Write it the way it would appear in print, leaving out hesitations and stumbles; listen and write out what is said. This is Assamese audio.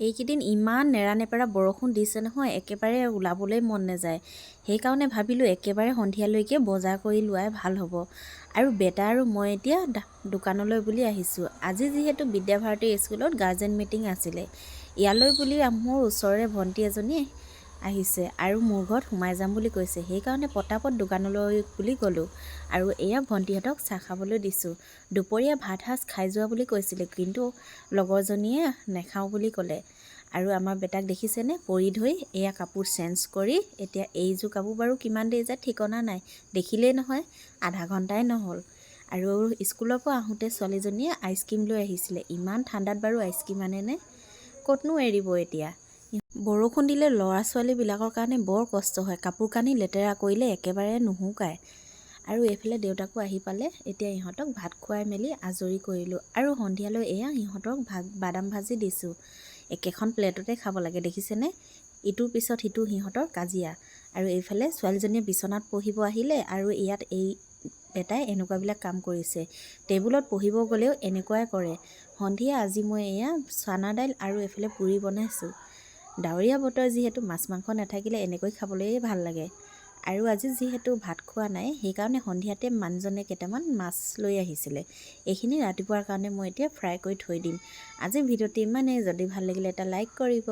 এইকেইদিন ইমান নেৰানেপেৰা বৰষুণ দিছে নহয়, একেবাৰে ওলাবলৈ মন নাযায়। সেইকাৰণে ভাবিলোঁ একেবাৰে সন্ধিয়ালৈকে বজাৰ কৰি লোৱাই ভাল হ'ব। আৰু বেটা আৰু মই এতিয়া দোকানলৈ বুলি আহিছোঁ। আজি যিহেতু বিদ্যাভাৰতী স্কুলত গাৰ্জেন মিটিং আছিলে, ইয়ালৈ বুলি মোৰ ওচৰৰে ভণ্টি এজনী আহিছে আৰু মোৰ ঘৰত সোমাই যাম বুলি কৈছে। সেইকাৰণে পটাপট দোকানলৈ বুলি গ'লোঁ আৰু এয়া ভণ্টিহঁতক চাহ খাবলৈ দিছোঁ। দুপৰীয়া ভাত সাজ খাই যোৱা বুলি কৈছিলে, কিন্তু লগৰজনীয়ে নাখাওঁ বুলি ক'লে। আৰু আমাৰ বেটাক দেখিছেনে, পৰি ধৰি এয়া কাপোৰ চেঞ্জ কৰি এতিয়া এইযোৰ কাপোৰ বাৰু কিমান দেৰি যায় ঠিকনা নাই, দেখিলেই নহয় আধা ঘণ্টাই নহ'ল। আৰু স্কুলৰ পৰা আহোঁতে ছোৱালীজনীয়ে আইচক্ৰীম লৈ আহিছিলে। ইমান ঠাণ্ডাত বাৰু আইচক্ৰীম আনেনে, ক'তনো এৰিব এতিয়া। বৰষুণ দিলে ল'ৰা ছোৱালীবিলাকৰ কাৰণে বৰ কষ্ট হয়, কাপোৰ কানি লেতেৰা কৰিলে একেবাৰে নুশুকায়। আৰু এইফালে দেউতাকো আহি পালে, এতিয়া ইহঁতক ভাত খুৱাই মেলি আজৰি কৰিলোঁ। আৰু সন্ধিয়ালৈ এয়া ইহঁতক বাদাম ভাজি দিছোঁ। একেখন প্লেটতে খাব লাগে, দেখিছেনে, ইটোৰ পিছত সিটো সিহঁতৰ কাজিয়া। আৰু এইফালে ছোৱালীজনীয়ে বিচনাত পঢ়িব আহিলে আৰু ইয়াত এই বেটাই এনেকুৱাবিলাক কাম কৰিছে। টেবুলত পঢ়িব গ'লেও এনেকুৱাই কৰে। সন্ধিয়া আজি মই এয়া চানা দাইল আৰু এইফালে পুৰি বনাইছোঁ। ডাৱৰীয়া বতৰ যিহেতু মাছ মাংস নাথাকিলে এনেকৈ খাবলৈয়ে ভাল লাগে। আৰু আজি যিহেতু ভাত খোৱা নাই, সেইকাৰণে সন্ধিয়াতে মানুহজনে কেইটামান মাছ লৈ আহিছিলে। এইখিনি ৰাতিপুৱাৰ কাৰণে মই এতিয়া ফ্ৰাই কৰি থৈ দিম। আজি ভিডিঅ'টো ইমানেই। যদি ভাল লাগিলে এটা লাইক কৰিব।